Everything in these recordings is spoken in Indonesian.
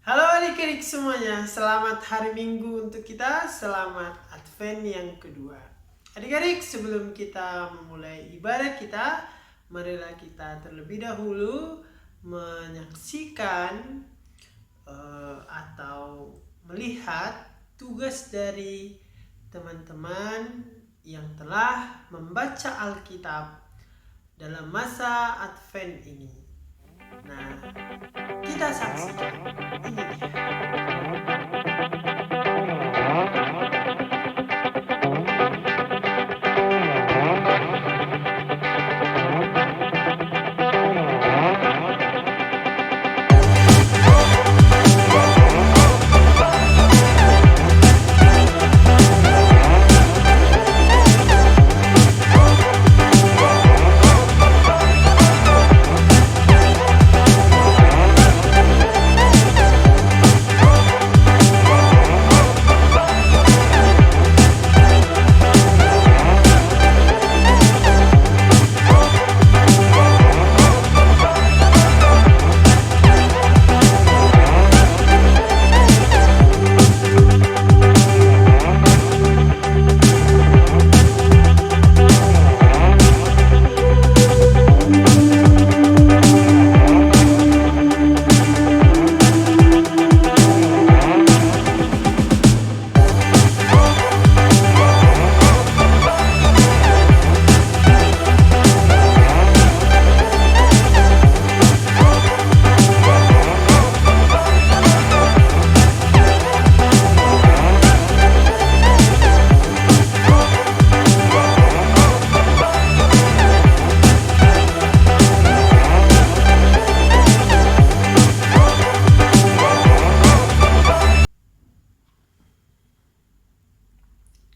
Halo adik-adik semuanya, selamat hari Minggu untuk kita, selamat Advent yang kedua. Adik-adik, sebelum kita memulai ibadah kita, marilah kita terlebih dahulu menyaksikan atau melihat tugas dari teman-teman yang telah membaca Alkitab dalam masa Advent ini. Nah, kita saksikan. Ini dia.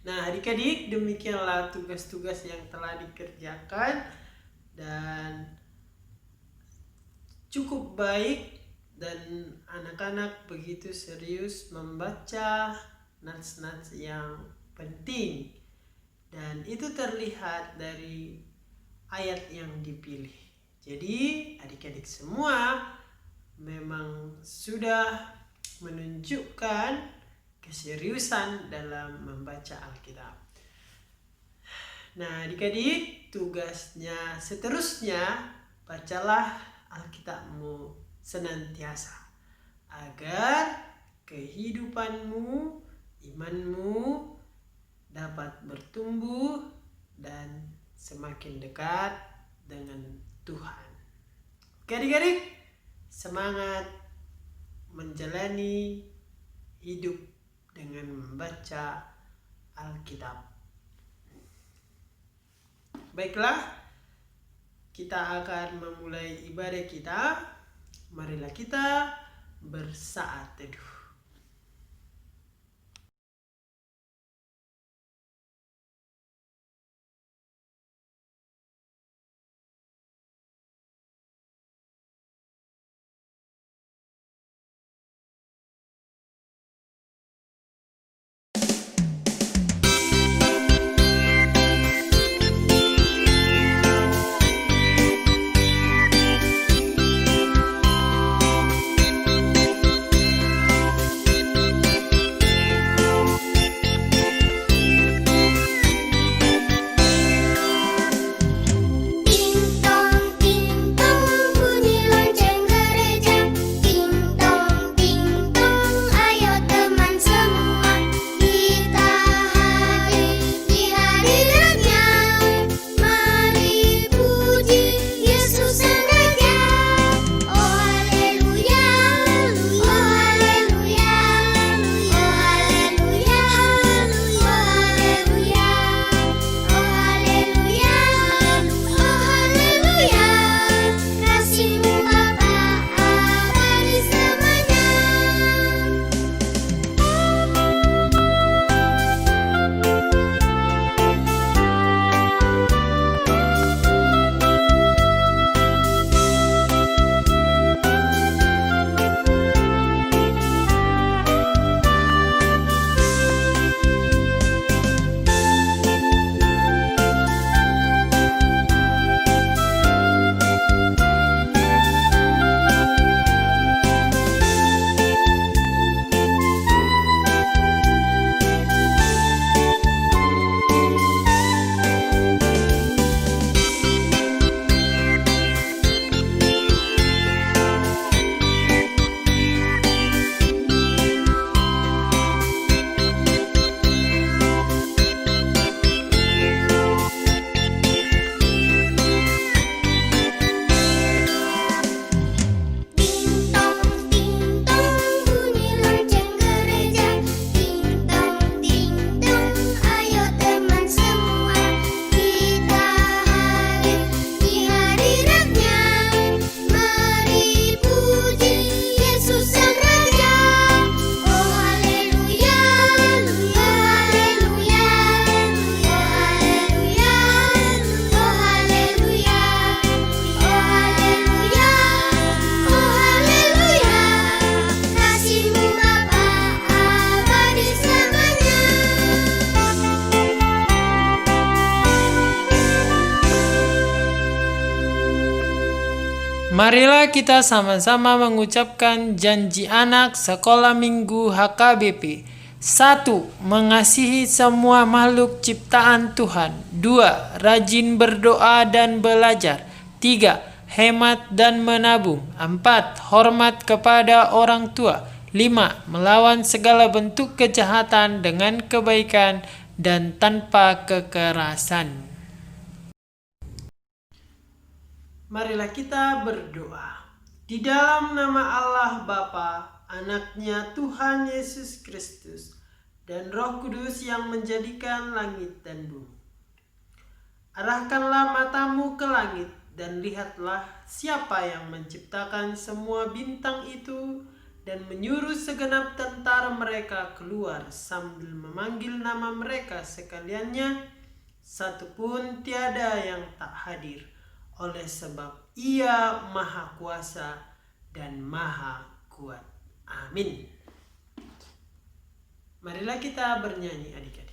Nah, adik-adik, demikianlah tugas-tugas yang telah dikerjakan dan cukup baik, dan anak-anak begitu serius membaca nats-nats yang penting, dan itu terlihat dari ayat yang dipilih. Jadi adik-adik semua memang sudah menunjukkan keseriusan dalam membaca Alkitab. Nah, adik-adik, tugasnya seterusnya, bacalah Alkitabmu senantiasa agar kehidupanmu, imanmu dapat bertumbuh dan semakin dekat dengan Tuhan. Oke adik-adik, semangat menjalani hidup dengan membaca Alkitab. Baiklah, kita akan memulai ibadah kita. Marilah kita bersaat teduh. Marilah kita sama-sama mengucapkan janji anak sekolah minggu HKBP. 1. Mengasihi semua makhluk ciptaan Tuhan. 2. Rajin berdoa dan belajar. 3. Hemat dan menabung. 4. Hormat kepada orang tua. 5. Melawan segala bentuk kejahatan dengan kebaikan dan tanpa kekerasan. Marilah kita berdoa. Di dalam nama Allah Bapa, Anaknya Tuhan Yesus Kristus, dan Roh Kudus yang menjadikan langit dan bumi. Arahkanlah matamu ke langit dan lihatlah siapa yang menciptakan semua bintang itu dan menyuruh segenap tentara mereka keluar sambil memanggil nama mereka sekaliannya. Satu pun tiada yang tak hadir, oleh sebab Ia Maha Kuasa dan Maha Kuat. Amin. Marilah kita bernyanyi adik-adik.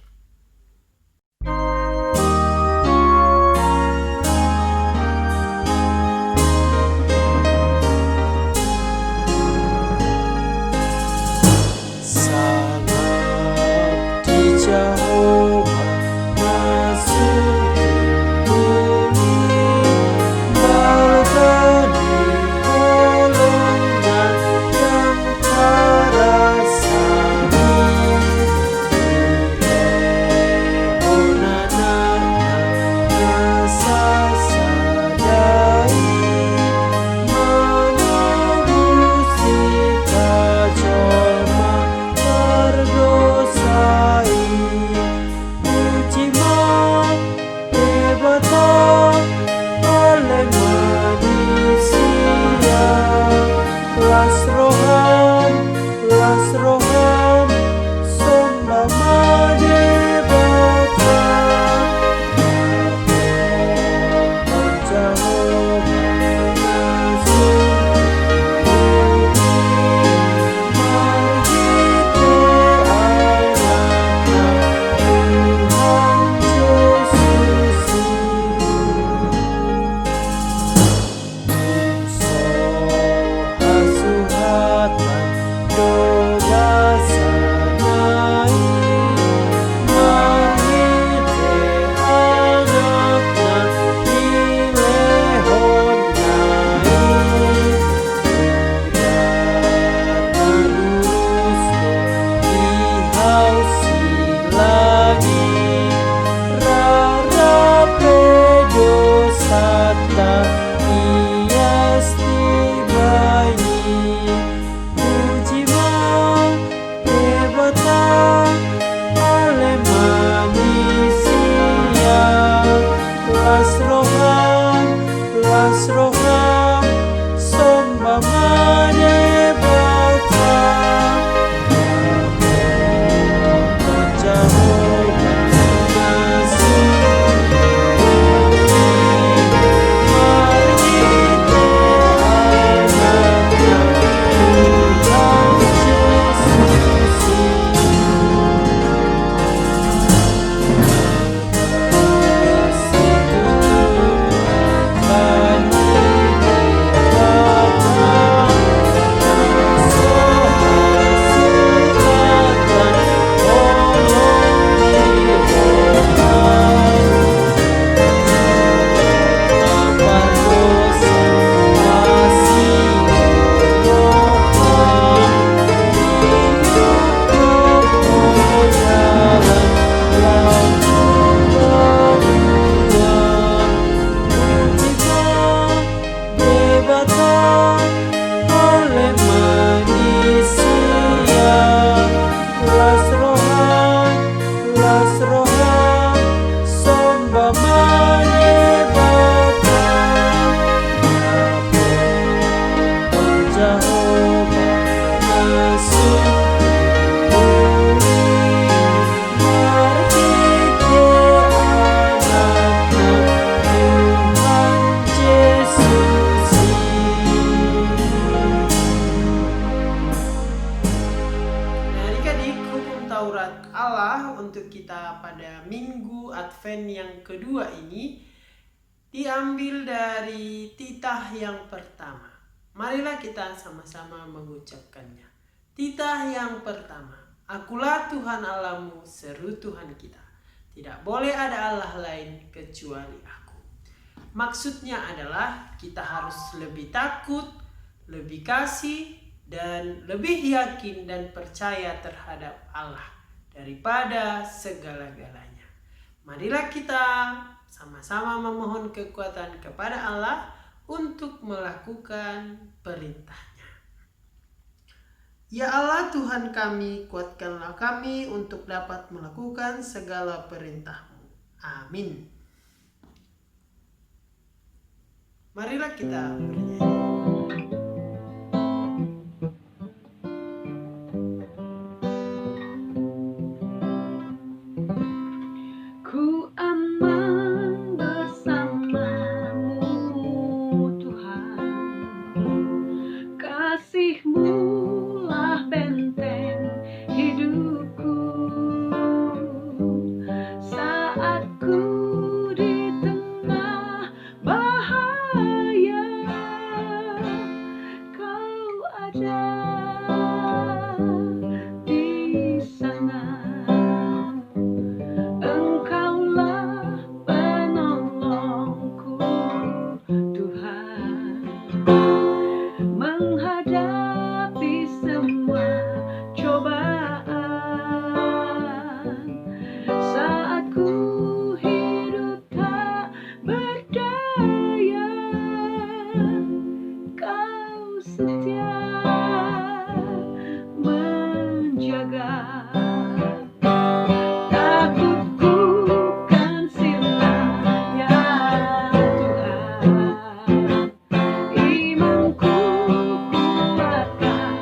diambil dari titah yang pertama. Marilah kita sama-sama mengucapkannya. Titah yang pertama. Akulah Tuhan Allahmu, seru Tuhan kita. Tidak boleh ada Allah lain kecuali aku. Maksudnya adalah kita harus lebih takut, lebih kasih, dan lebih yakin dan percaya terhadap Allah daripada segala-galanya. Marilah kita sama-sama memohon kekuatan kepada Allah untuk melakukan perintahnya. Ya Allah Tuhan kami, kuatkanlah kami untuk dapat melakukan segala perintah-Mu. Amin. Marilah kita bernyanyi. Ku aman bersamamu Tuhan, kasih-Mu lah benteng hidupku. Saat ku di tengah bahaya, Kau ada di sana. Engkaulah penolongku Tuhan, menghadapi semua cobaan. Saat ku hidup tak berdaya, Kau setia menjaga. Takutku kan silangnya Tuhan, imanku kuatkan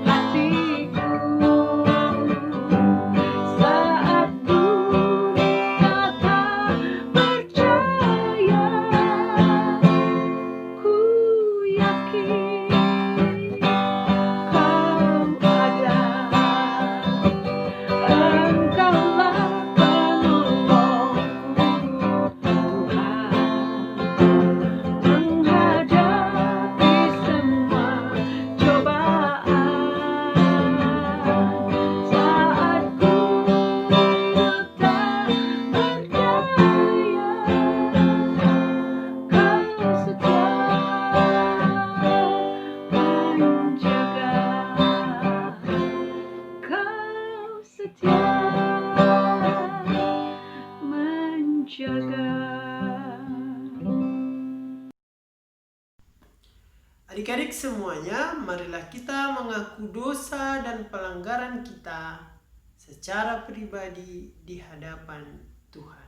hatiku. Saat dunia tak percaya, ku yakin Kau ada. Engkaulah penolongku Tuhan, menghadapi semua cobaan. Saat ku hidup tak berdaya, Kau setia menjaga. Kau setia menjaga. Adik-adik semuanya, marilah kita mengaku dosa dan pelanggaran kita secara pribadi di hadapan Tuhan.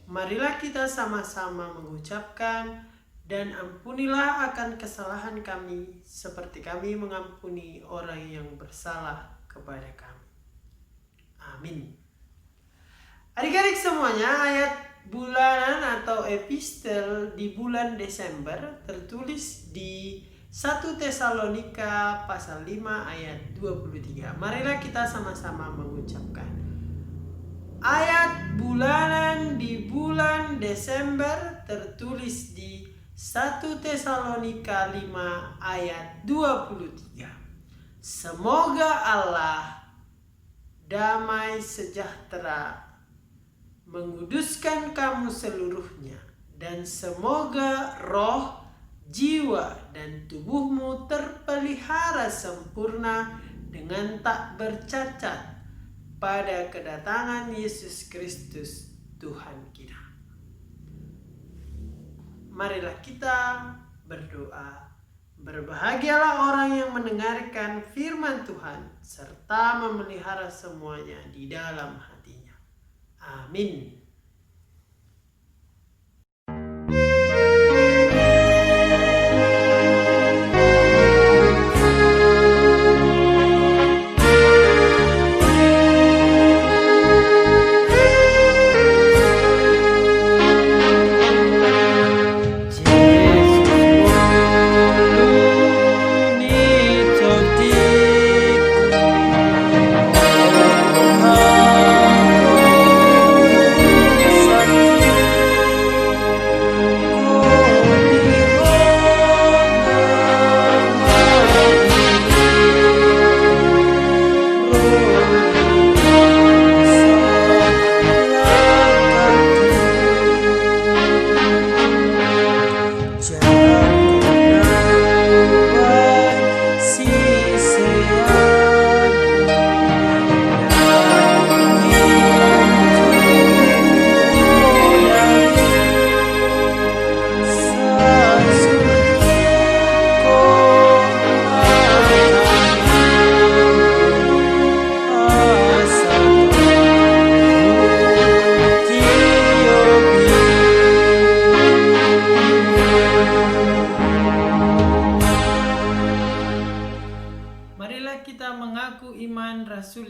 Marilah kita sama-sama mengucapkan, dan ampunilah akan kesalahan kami seperti kami mengampuni orang yang bersalah kepada kami. Amin. Adik-adik semuanya, ayat bulanan atau epistel di bulan Desember tertulis di 1 Tesalonika pasal 5 ayat 23. Marilah kita sama-sama mengucapkan. Ayat bulanan di bulan Desember tertulis di 1 Tesalonika 5 ayat 23. Semoga Allah damai sejahtera menguduskan kamu seluruhnya, dan semoga roh, jiwa, dan tubuhmu terpelihara sempurna dengan tak bercacat pada kedatangan Yesus Kristus Tuhan kita. Marilah kita berdoa. Berbahagialah orang yang mendengarkan firman Tuhan serta memelihara semuanya di dalam hatinya. Amin.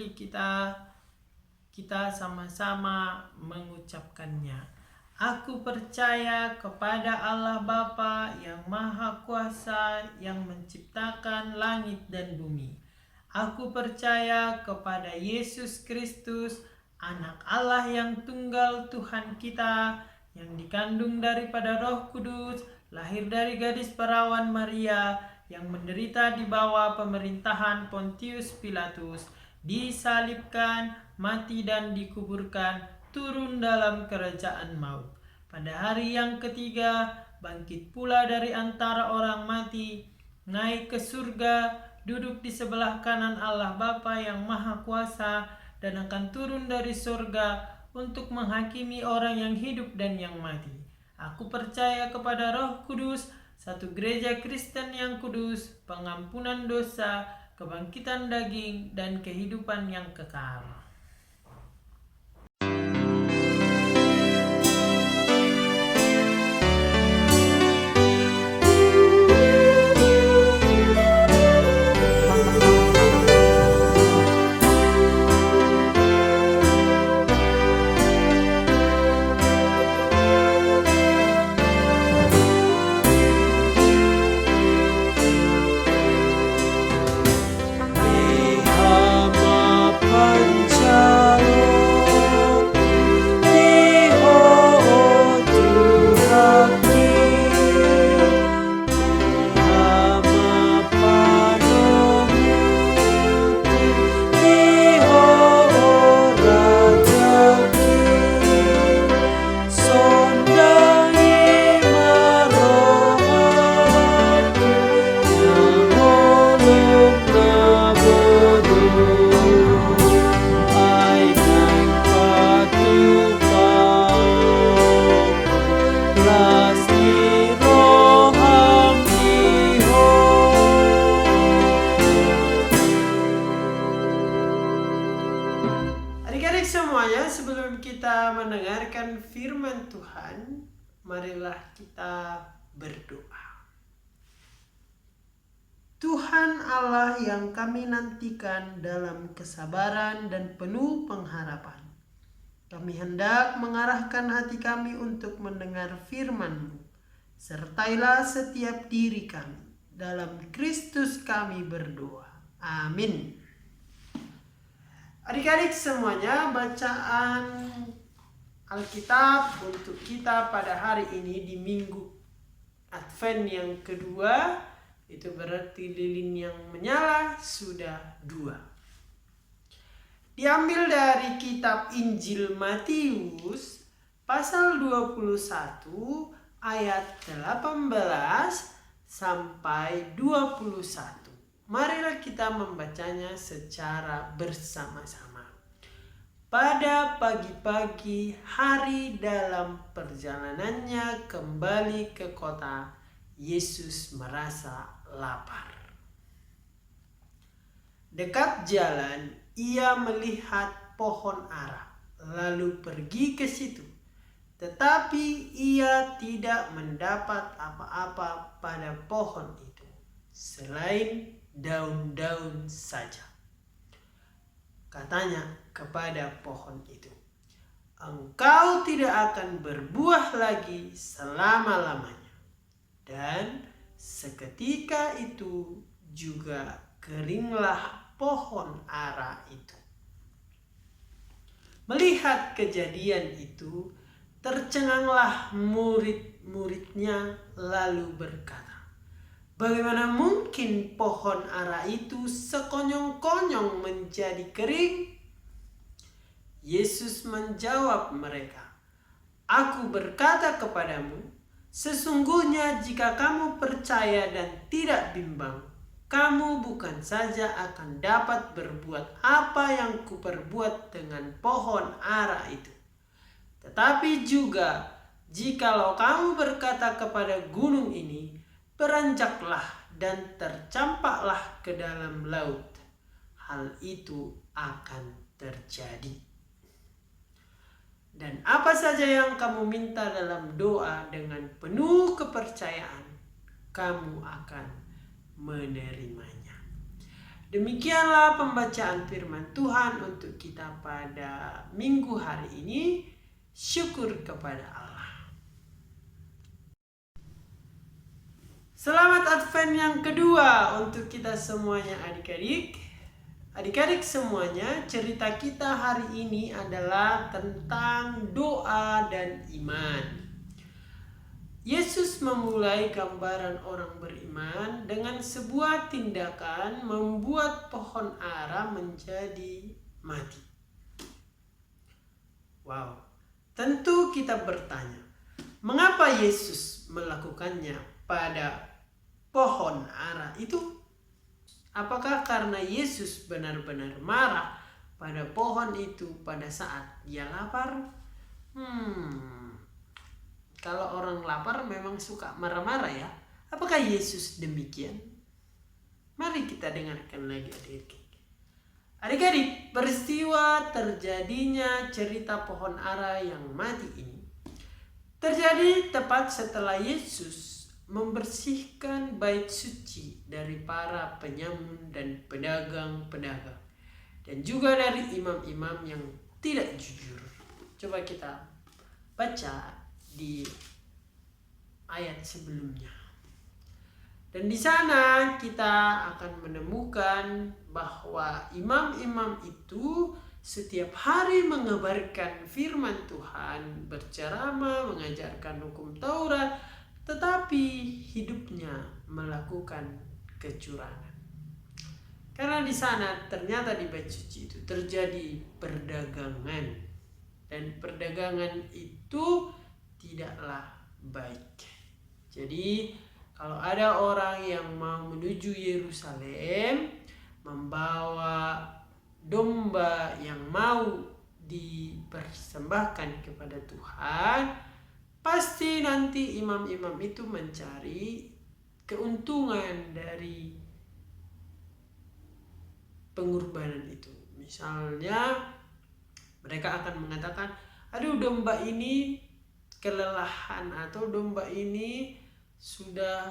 Mari kita sama-sama mengucapkannya. Aku percaya kepada Allah Bapa yang Maha Kuasa yang menciptakan langit dan bumi. Aku percaya kepada Yesus Kristus, Anak Allah yang tunggal Tuhan kita, yang dikandung daripada Roh Kudus, lahir dari gadis perawan Maria, yang menderita di bawah pemerintahan Pontius Pilatus, disalibkan, mati dan dikuburkan, turun dalam kerajaan maut. Pada hari yang ketiga, bangkit pula dari antara orang mati, naik ke surga, duduk di sebelah kanan Allah Bapa yang Maha Kuasa, dan akan turun dari surga untuk menghakimi orang yang hidup dan yang mati. Aku percaya kepada Roh Kudus, satu gereja Kristen yang kudus, pengampunan dosa, kebangkitan daging, dan kehidupan yang kekal. Adik-adik semuanya, sebelum kita mendengarkan firman Tuhan, marilah kita berdoa. Tuhan Allah yang kami nantikan dalam kesabaran dan penuh pengharapan, kami hendak mengarahkan hati kami untuk mendengar firman-Mu. Sertailah setiap diri kami. Dalam Kristus kami berdoa. Amin. Adik-adik semuanya, bacaan Alkitab untuk kita pada hari ini di Minggu Advent yang kedua, itu berarti lilin yang menyala sudah 2. Diambil dari kitab Injil Matius pasal 21 ayat 18 sampai 21. Marilah kita membacanya secara bersama-sama. Pada pagi-pagi hari dalam perjalanannya kembali ke kota, Yesus merasa lapar. Dekat jalan, ia melihat pohon ara, lalu pergi ke situ. Tetapi ia tidak mendapat apa-apa pada pohon itu, selain daun-daun saja. Katanya kepada pohon itu, "Engkau tidak akan berbuah lagi selama-lamanya." Dan seketika itu juga keringlah pohon ara itu. Melihat kejadian itu, tercenganglah murid-muridnya lalu berkata, "Bagaimana mungkin pohon ara itu sekonyong-konyong menjadi kering?" Yesus menjawab mereka, "Aku berkata kepadamu, sesungguhnya jika kamu percaya dan tidak bimbang, kamu bukan saja akan dapat berbuat apa yang kuperbuat dengan pohon ara itu, tetapi juga jikalau kamu berkata kepada gunung ini, beranjaklah dan tercampaklah ke dalam laut, hal itu akan terjadi. Dan apa saja yang kamu minta dalam doa dengan penuh kepercayaan, kamu akan menerimanya." Demikianlah pembacaan firman Tuhan untuk kita pada minggu hari ini. Syukur kepada Allah. Selamat Advent yang kedua untuk kita semuanya adik-adik. Adik-adik semuanya, cerita kita hari ini adalah tentang doa dan iman. Yesus memulai gambaran orang beriman dengan sebuah tindakan membuat pohon ara menjadi mati. Wow, tentu kita bertanya, mengapa Yesus melakukannya pada pohon ara itu? Apakah karena Yesus benar-benar marah pada pohon itu pada saat dia lapar? Kalau orang lapar memang suka marah-marah ya. Apakah Yesus demikian? Mari kita dengarkan lagi adik-adik. Adik-adik, peristiwa terjadinya cerita pohon ara yang mati ini terjadi tepat setelah Yesus membersihkan bait suci dari para penyamun dan pedagang-pedagang, dan juga dari imam-imam yang tidak jujur. Coba kita baca di ayat sebelumnya. Dan di sana kita akan menemukan bahwa imam-imam itu setiap hari mengabarkan firman Tuhan, berceramah, mengajarkan hukum Taurat, tetapi hidupnya melakukan kecurangan. Karena di sana ternyata di bait suci itu terjadi perdagangan, dan perdagangan itu tidaklah baik. Jadi kalau ada orang yang mau menuju Yerusalem membawa domba yang mau dipersembahkan kepada Tuhan, pasti nanti imam-imam itu mencari keuntungan dari pengorbanan itu. Misalnya mereka akan mengatakan, aduh domba ini kelelahan, atau domba ini sudah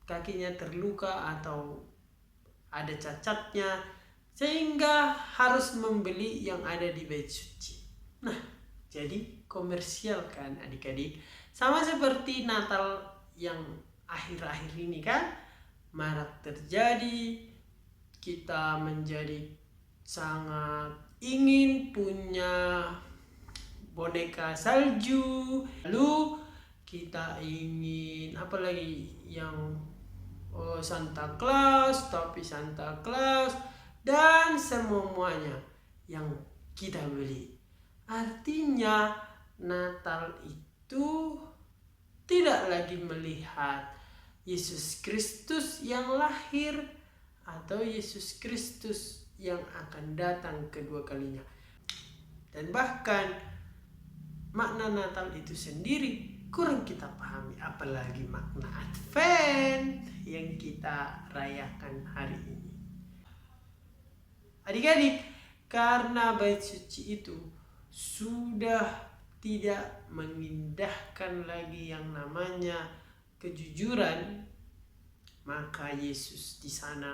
kakinya terluka atau ada cacatnya, sehingga harus membeli yang ada di bait suci. Nah, jadi komersial kan adik-adik. Sama seperti Natal yang akhir-akhir ini kan marak terjadi. Kita menjadi sangat ingin punya boneka salju, lalu kita ingin apa lagi yang Santa Claus, topi Santa Claus, dan semuanya yang kita beli. Artinya Natal itu tidak lagi melihat Yesus Kristus yang lahir atau Yesus Kristus yang akan datang kedua kalinya. Dan bahkan makna Natal itu sendiri kurang kita pahami, apalagi makna Advent yang kita rayakan hari ini. Adik-adik, karena bait suci itu sudah tidak mengindahkan lagi yang namanya kejujuran, maka Yesus di sana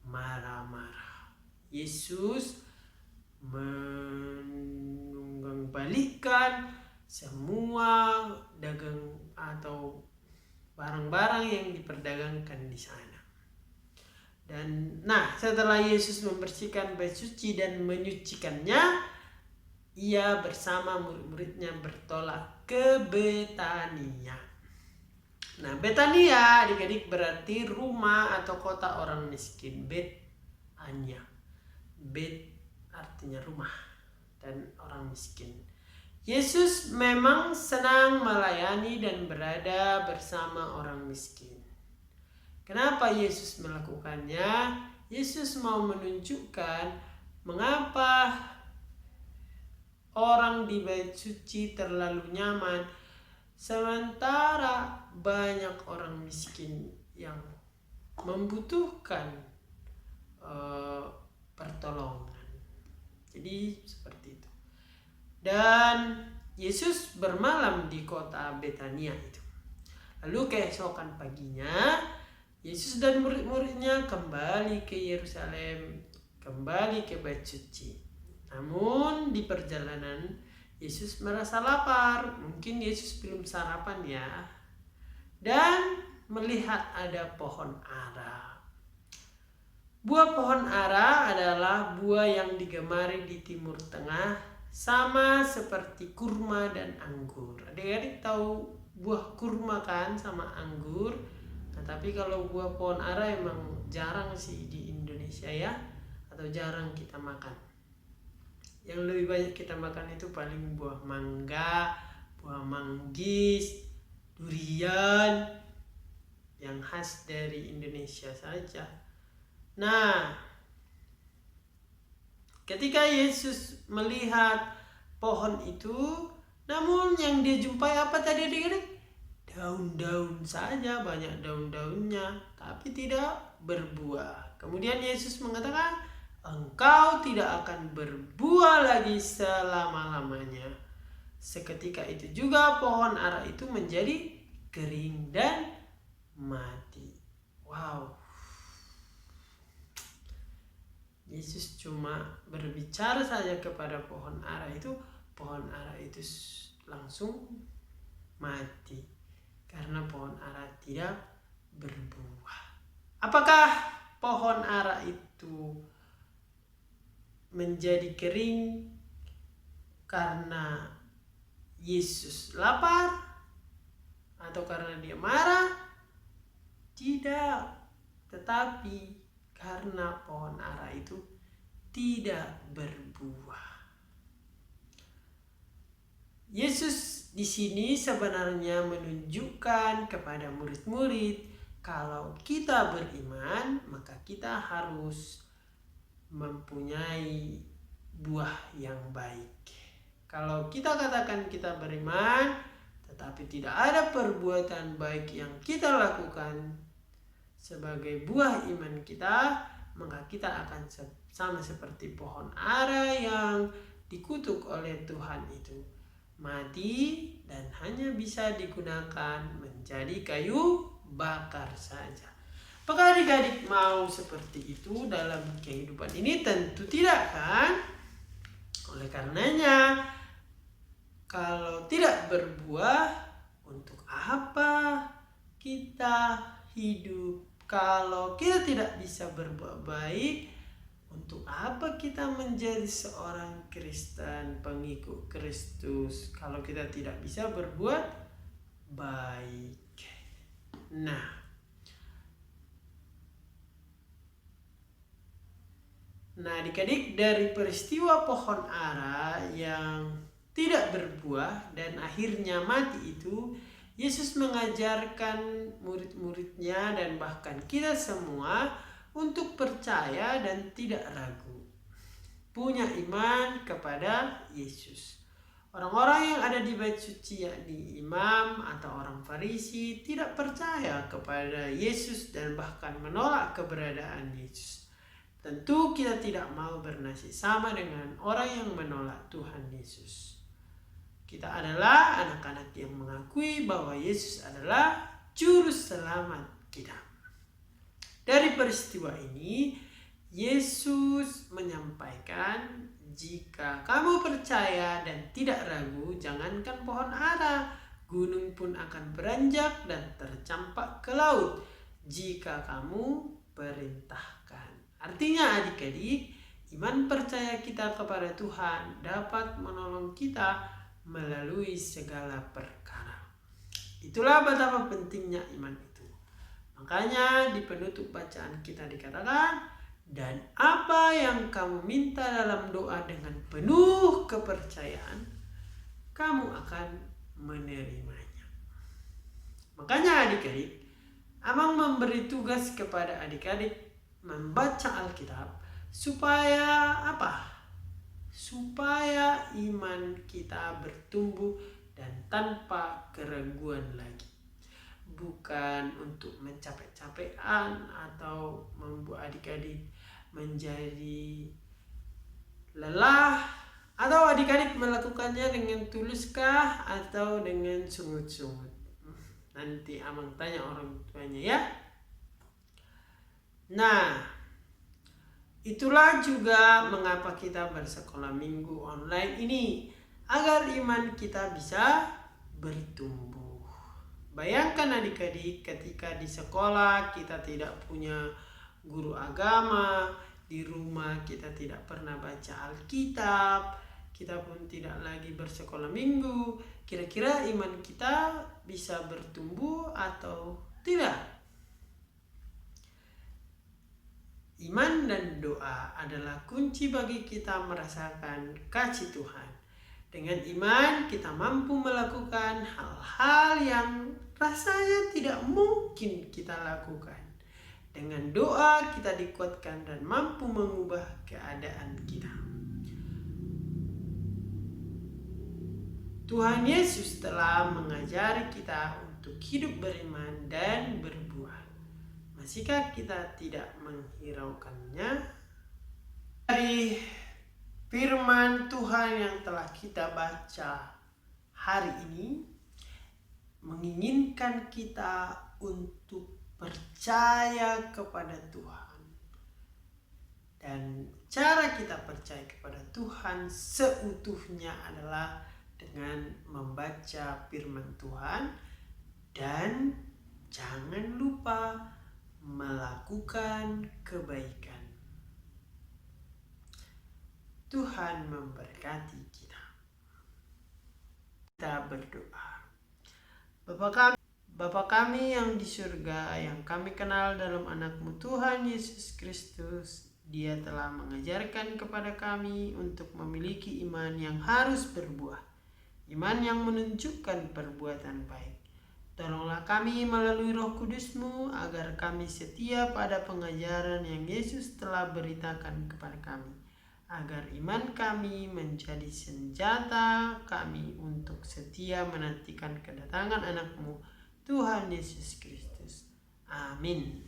marah-marah. Yesus mengembalikan semua dagang atau barang-barang yang diperdagangkan di sana. Dan setelah Yesus membersihkan bait suci dan menyucikannya, ia bersama murid-muridnya bertolak ke Betania. Betania adik-adik berarti rumah atau kota orang miskin. Betania, Bet artinya rumah dan orang miskin. Yesus memang senang melayani dan berada bersama orang miskin. Kenapa Yesus melakukannya? Yesus mau menunjukkan mengapa orang di bait suci terlalu nyaman, sementara banyak orang miskin yang membutuhkan pertolongan. Jadi seperti itu. Dan Yesus bermalam di kota Betania itu. Lalu keesokan paginya Yesus dan murid-muridnya kembali ke Yerusalem, kembali ke Bait Suci. Namun di perjalanan Yesus merasa lapar. Mungkin Yesus belum sarapan ya. Dan melihat ada pohon ara. Buah pohon ara adalah buah yang digemari di Timur Tengah, sama seperti kurma dan anggur. Adik-adik tahu buah kurma kan sama anggur? Nah, tapi kalau buah pohon ara emang jarang sih di Indonesia ya, atau jarang kita makan. Yang lebih banyak kita makan itu paling buah mangga, buah manggis, durian, yang khas dari Indonesia saja. Nah, ketika Yesus melihat pohon itu, namun yang dia jumpai apa tadi adik-adik? Daun-daun saja, banyak daun-daunnya, tapi tidak berbuah. Kemudian Yesus mengatakan, engkau tidak akan berbuah lagi selama-lamanya. Seketika itu juga pohon ara itu menjadi kering dan mati. Wow. Yesus cuma berbicara saja kepada pohon ara itu langsung mati. Karena pohon ara tidak berbuah. Apakah pohon ara itu menjadi kering karena Yesus lapar atau karena dia marah? Tidak, tetapi karena pohon ara itu tidak berbuah. Yesus di sini sebenarnya menunjukkan kepada murid-murid kalau kita beriman, maka kita harus mempunyai buah yang baik. Kalau kita katakan kita beriman, tetapi tidak ada perbuatan baik yang kita lakukan sebagai buah iman kita, maka kita akan sama seperti pohon ara yang dikutuk oleh Tuhan itu. Mati dan hanya bisa digunakan menjadi kayu bakar saja. Apakah adik-adik mau seperti itu dalam kehidupan ini? Tentu tidak kan? Oleh karenanya, kalau tidak berbuah, untuk apa kita hidup? Kalau kita tidak bisa berbuat baik, untuk apa kita menjadi seorang Kristen, pengikut Kristus, kalau kita tidak bisa berbuat baik? Nah, adik-adik, dari peristiwa pohon ara yang tidak berbuah dan akhirnya mati itu, Yesus mengajarkan murid-muridnya dan bahkan kita semua untuk percaya dan tidak ragu. Punya iman kepada Yesus. Orang-orang yang ada di Bait Suci, yakni imam atau orang Farisi, tidak percaya kepada Yesus dan bahkan menolak keberadaan Yesus. Tentu kita tidak mau bernasib sama dengan orang yang menolak Tuhan Yesus. Kita adalah anak-anak yang mengakui bahwa Yesus adalah juru selamat kita. Dari peristiwa ini, Yesus menyampaikan, jika kamu percaya dan tidak ragu, jangankan pohon ara, gunung pun akan beranjak dan tercampak ke laut jika kamu perintahkan. Artinya adik-adik, iman percaya kita kepada Tuhan dapat menolong kita melalui segala perkara. Itulah betapa pentingnya iman itu. Makanya di penutup bacaan kita dikatakan, dan apa yang kamu minta dalam doa dengan penuh kepercayaan, kamu akan menerimanya. Makanya adik-adik, Amang memberi tugas kepada adik-adik membaca Alkitab supaya apa? Supaya iman kita bertumbuh dan tanpa keraguan lagi. Bukan untuk mencapek-capekan atau membuat adik-adik menjadi lelah, atau adik-adik melakukannya dengan tuluskah atau dengan sungut-sungut. Nanti Amang tanya orang tuanya ya. Nah, itulah juga mengapa kita bersekolah minggu online ini, agar iman kita bisa bertumbuh. Bayangkan adik-adik, ketika di sekolah kita tidak punya guru agama, di rumah kita tidak pernah baca Alkitab, kita pun tidak lagi bersekolah minggu, kira-kira iman kita bisa bertumbuh atau tidak? Iman dan doa adalah kunci bagi kita merasakan kasih Tuhan. Dengan iman kita mampu melakukan hal-hal yang rasanya tidak mungkin kita lakukan. Dengan doa kita dikuatkan dan mampu mengubah keadaan kita. Tuhan Yesus telah mengajari kita untuk hidup beriman dan berbuah. Masihkah kita tidak menghiraukannya? Dari firman Tuhan yang telah kita baca hari ini menginginkan kita untuk percaya kepada Tuhan. Dan cara kita percaya kepada Tuhan seutuhnya adalah dengan membaca firman Tuhan dan jangan lupa melakukan kebaikan. Tuhan memberkati kita. Kita berdoa. Bapa kami yang di surga, yang kami kenal dalam anak-Mu Tuhan Yesus Kristus, Dia telah mengajarkan kepada kami untuk memiliki iman yang harus berbuah, iman yang menunjukkan perbuatan baik. Tolonglah kami melalui Roh Kudus-Mu agar kami setia pada pengajaran yang Yesus telah beritakan kepada kami, agar iman kami menjadi senjata kami untuk setia menantikan kedatangan anak-Mu, Tuhan Yesus Kristus. Amin.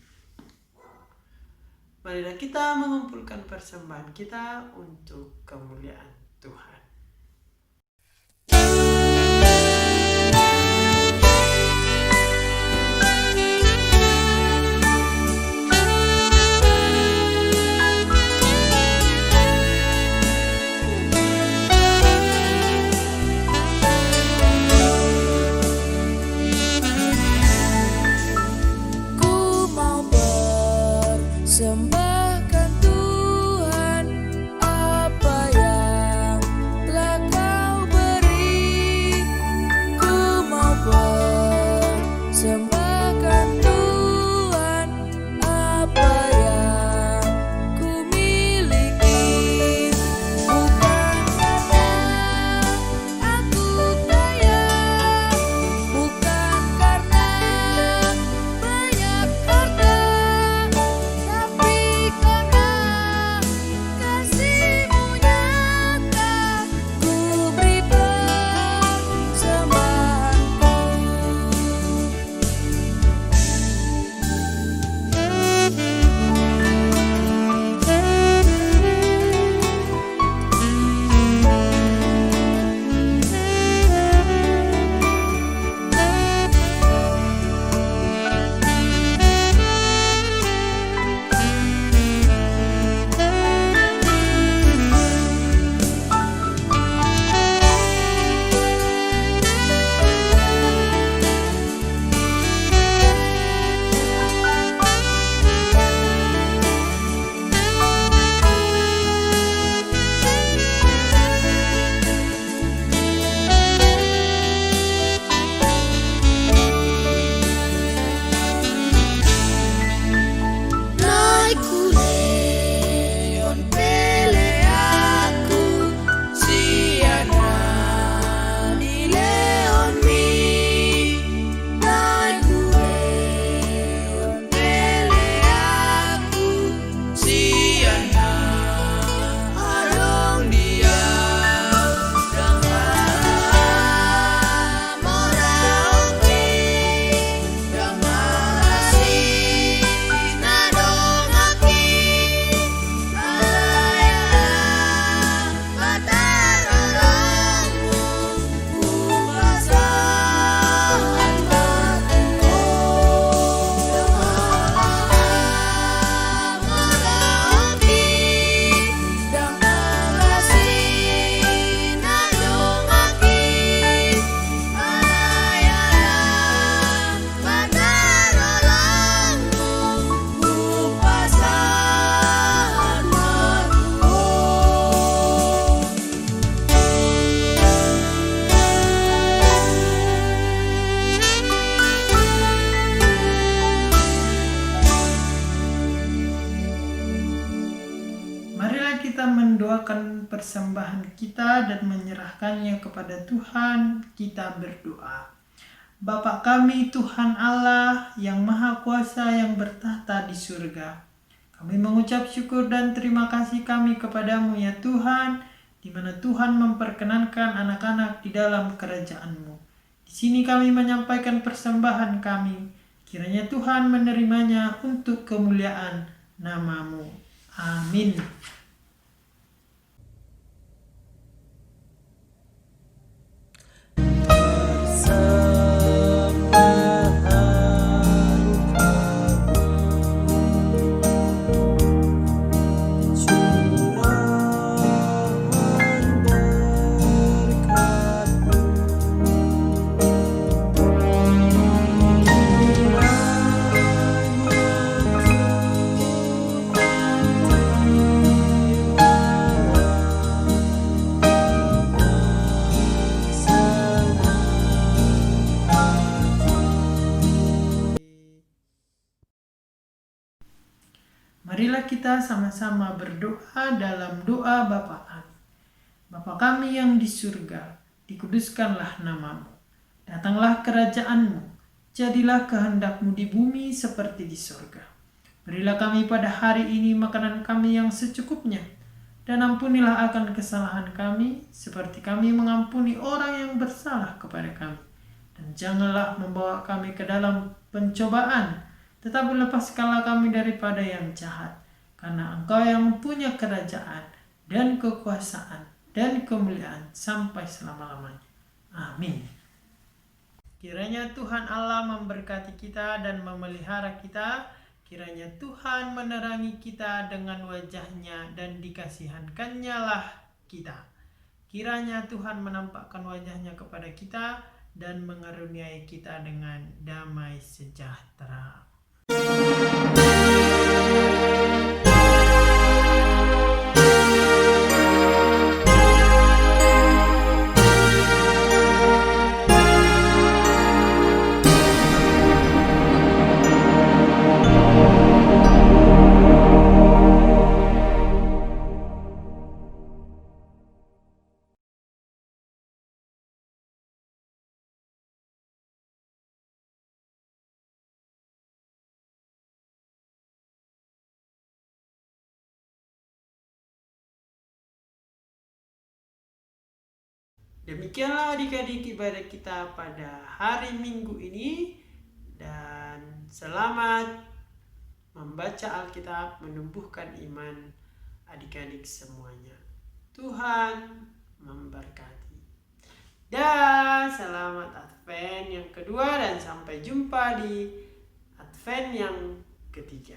Marilah kita mengumpulkan persembahan kita untuk kemuliaan Tuhan. Sembahkan Tuhan apa yang persembahan kita dan menyerahkannya kepada Tuhan, kita berdoa. Bapa kami Tuhan Allah yang Maha Kuasa yang bertahta di surga, kami mengucap syukur dan terima kasih kami kepadamu ya Tuhan, di mana Tuhan memperkenankan anak-anak di dalam kerajaan-Mu. Di sini kami menyampaikan persembahan kami, kiranya Tuhan menerimanya untuk kemuliaan nama-Mu. Amin. Marilah kita sama-sama berdoa dalam doa Bapaan. Bapa kami yang di surga, dikuduskanlah nama-Mu. Datanglah kerajaan-Mu, jadilah kehendak-Mu di bumi seperti di surga. Berilah kami pada hari ini makanan kami yang secukupnya, dan ampunilah akan kesalahan kami, seperti kami mengampuni orang yang bersalah kepada kami. Dan janganlah membawa kami ke dalam pencobaan, tetapi lepaskanlah kami daripada yang jahat, karena Engkau yang mempunyai kerajaan dan kekuasaan dan kemuliaan sampai selama-lamanya. Amin. Kiranya Tuhan Allah memberkati kita dan memelihara kita. Kiranya Tuhan menerangi kita dengan wajah-Nya dan dikasihankan-Nya lah kita. Kiranya Tuhan menampakkan wajah-Nya kepada kita dan mengaruniai kita dengan damai sejahtera. Demikianlah adik-adik ibadah kita pada hari Minggu ini, dan selamat membaca Alkitab, menumbuhkan iman adik-adik semuanya. Tuhan memberkati. Dan selamat Advent yang kedua, dan sampai jumpa di Advent yang ketiga.